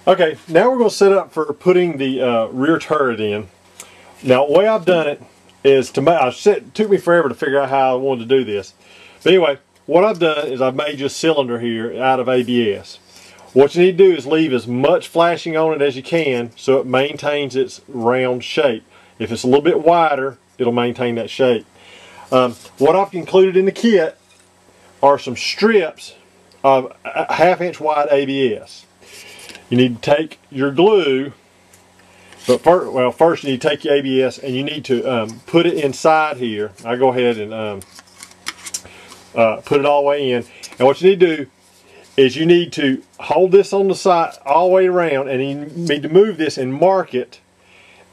Okay, now we're going to set up for putting the rear turret in. Now, the way I've done it is it took me forever to figure out how I wanted to do this. But anyway, what I've done is I've made just a cylinder here out of ABS. What you need to do is leave as much flashing on it as you can so it maintains its round shape. If it's a little bit wider, it'll maintain that shape. What I've included in the kit are some strips of 1/2 inch wide ABS. You need to take your glue, but first you need to take your ABS and you need to put it inside here. I go ahead and put it all the way in. And what you need to do is you need to hold this on the side all the way around, and you need to move this and mark it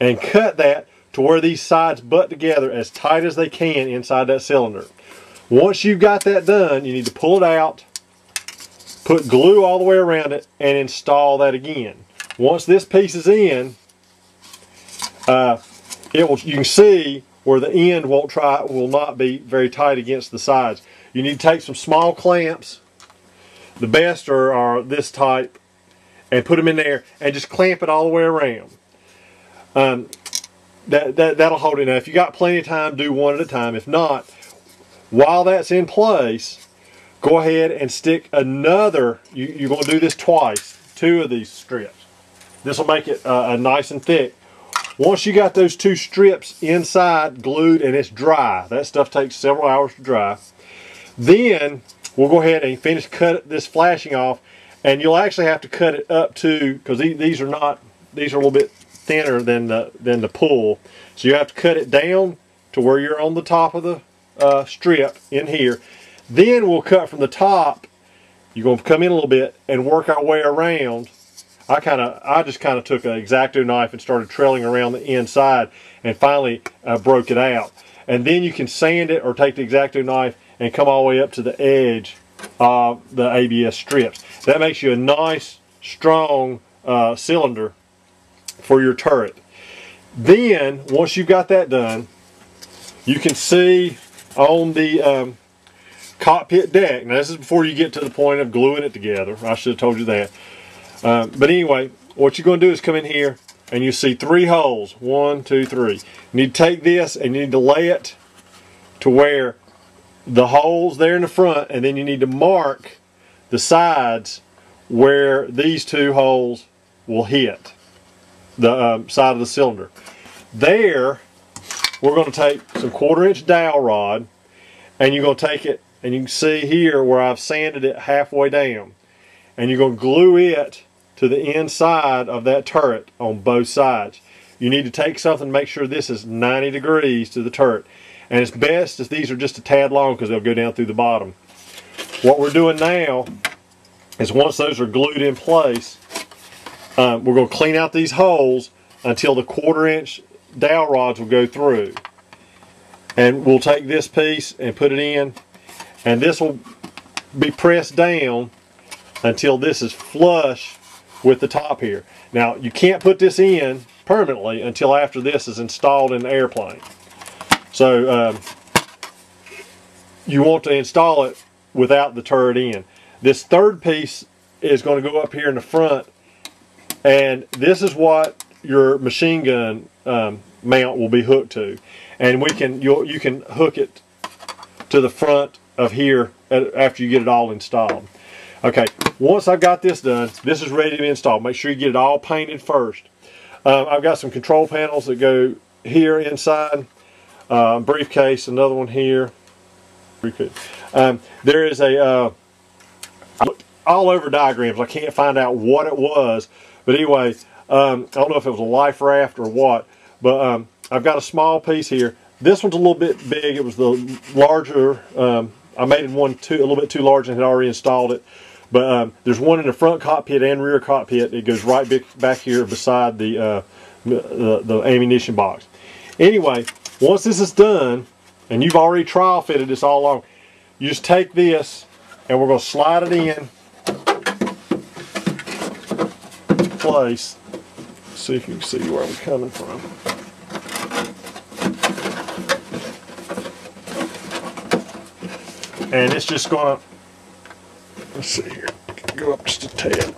and cut that to where these sides butt together as tight as they can inside that cylinder. Once you've got that done, you need to pull it out, put glue all the way around it, and install that again. Once this piece is in, you can see where the end will not be very tight against the sides. You need to take some small clamps. The best are this type, and put them in there and just clamp it all the way around. That'll hold it. Now, if you got plenty of time, do one at a time. If not, while that's in place, go ahead and stick another. You're going to do this twice. 2 of these strips. This will make it nice and thick. Once you got those 2 strips inside glued and it's dry, that stuff takes several hours to dry. Then we'll go ahead and cut this flashing off, and you'll actually have to cut it up to, because these are a little bit thinner than the pull, so you have to cut it down to where you're on the top of the strip in here. Then we'll cut from the top. You're going to come in a little bit and work our way around. I just kind of took an X-Acto knife and started trailing around the inside, and finally broke it out. And then you can sand it or take the X-Acto knife and come all the way up to the edge of the ABS strips. That makes you a nice, strong cylinder for your turret. Then, once you've got that done, you can see on the cockpit deck. Now, this is before you get to the point of gluing it together. I should have told you that. But anyway, what you're going to do is come in here and you see 3 holes. 1, 2, 3. You need to take this and you need to lay it to where the holes there in the front, and then you need to mark the sides where these 2 holes will hit the side of the cylinder. There, we're going to take some 1/4 inch dowel rod, and you're going to take it, and you can see here where I've sanded it halfway down, and you're going to glue it to the inside of that turret on both sides. You need to take something to make sure this is 90 degrees to the turret. And it's best if these are just a tad long, because they'll go down through the bottom. What we're doing now is, once those are glued in place, we're going to clean out these holes until the 1/4 inch dowel rods will go through. And we'll take this piece and put it in, and this will be pressed down until this is flush with the top here. Now, you can't put this in permanently until after this is installed in the airplane. So you want to install it without the turret in. This 3rd piece is going to go up here in the front, and this is what your machine gun mount will be hooked to. And you can hook it to the front of here after you get it all installed. Okay, once I've got this done, this is ready to be installed. Make sure you get it all painted first. I've got some control panels that go here inside. Briefcase, another one here. There is I looked all over diagrams. I can't find out what it was, but anyway, I don't know if it was a life raft or what, but I've got a small piece here. This one's a little bit big. It was the larger. I made one a little bit too large and had already installed it. But there's one in the front cockpit and rear cockpit. It goes right back here beside the ammunition box. Anyway, once this is done, and you've already trial fitted this all along, you just take this and we're going to slide it in place. See if you can see where I'm coming from. And it's just going to, let's see here, go up just a tad.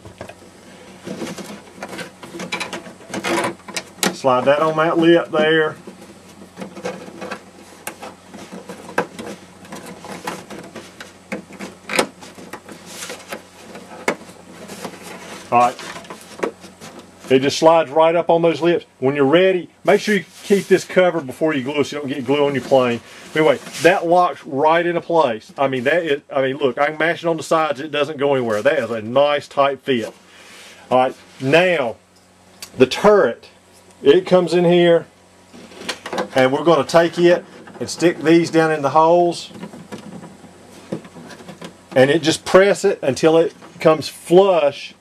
slide that on that lip there. Alright, it just slides right up on those lips. When you're ready, make sure you keep this covered before you glue it so you don't get glue on your plane. Anyway, that locks right into place. I mean, look, I can mash it on the sides, it doesn't go anywhere. That is a nice tight fit. Alright, now, the turret, it comes in here, and we're going to take it and stick these down in the holes, and it just press it until it comes flush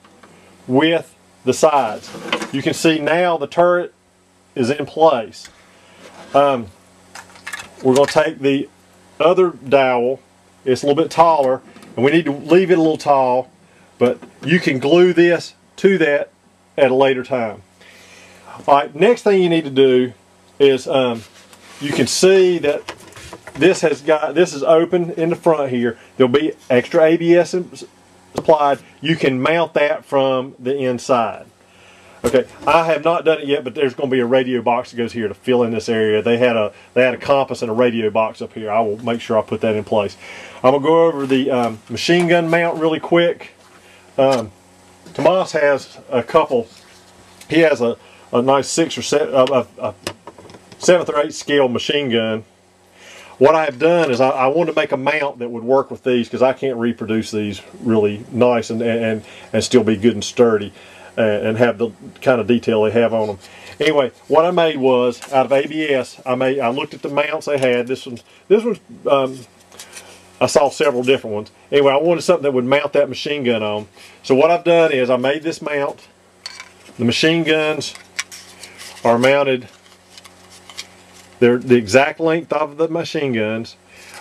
with the sides. You can see now the turret is in place. We're going to take the other dowel, it's a little bit taller, and we need to leave it a little tall, but you can glue this to that at a later time. Alright, next thing you need to do is you can see that this is open in the front here. There'll be extra ABS applied. You can mount that from the inside. Okay, I have not done it yet, but there's going to be a radio box that goes here to fill in this area. They had a compass and a radio box up here. I will make sure I put that in place. I'm going to go over the machine gun mount really quick. Tomas has a couple. He has a nice 6 or 7, 7th or 8th scale machine gun. What I've done is I wanted to make a mount that would work with these because I can't reproduce these really nice and still be good and sturdy and have the kind of detail they have on them. Anyway, what I made was out of ABS. I looked at the mounts they had. This one's I saw several different ones. Anyway, I wanted something that would mount that machine gun on. So what I've done is I made this mount. The machine guns are mounted. They're the exact length of the machine guns.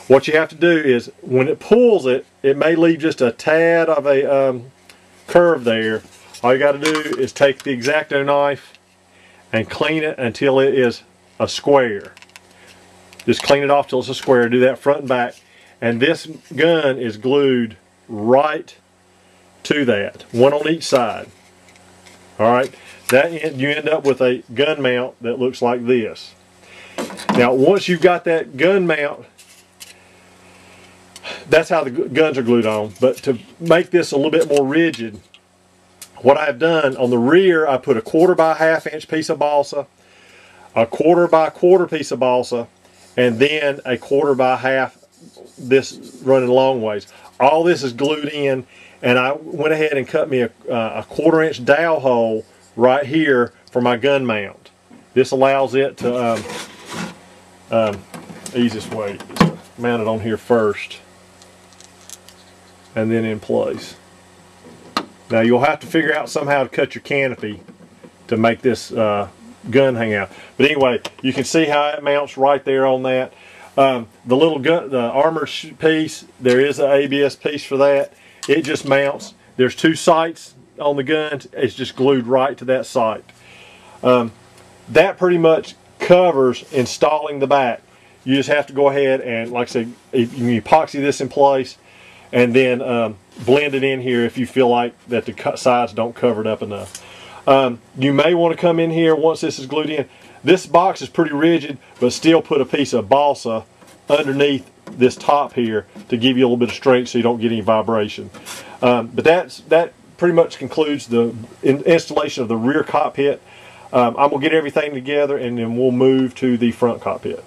What you have to do is when it pulls it, it may leave just a tad of a curve there. All you got to do is take the X-Acto knife and clean it until it is a square. Just clean it off till it's a square. Do that front and back. And this gun is glued right to that, one on each side. Alright, you end up with a gun mount that looks like this. Now once you've got that gun mount, that's how the guns are glued on. But to make this a little bit more rigid, what I've done on the rear, I put a 1/4 by 1/2 inch piece of balsa, a 1/4 by 1/4 piece of balsa, and then a 1/4 by 1/2 this running long ways. All this is glued in, and I went ahead and cut me a 1/4 inch dowel hole right here for my gun mount. This allows it to easiest way is to mount it on here first and then in place. Now you'll have to figure out somehow to cut your canopy to make this gun hang out. But anyway, you can see how it mounts right there on that. The little gun, the armor piece, there is an ABS piece for that. It just mounts. There's 2 sights on the gun. It's just glued right to that sight. That pretty much covers installing the back. You just have to go ahead and, like I said, you can epoxy this in place and then blend it in here if you feel like that the sides don't cover it up enough. You may want to come in here once this is glued in. This box is pretty rigid, but still put a piece of balsa underneath this top here to give you a little bit of strength so you don't get any vibration. But that pretty much concludes the installation of the rear cockpit. I'm going to get everything together and then we'll move to the front cockpit.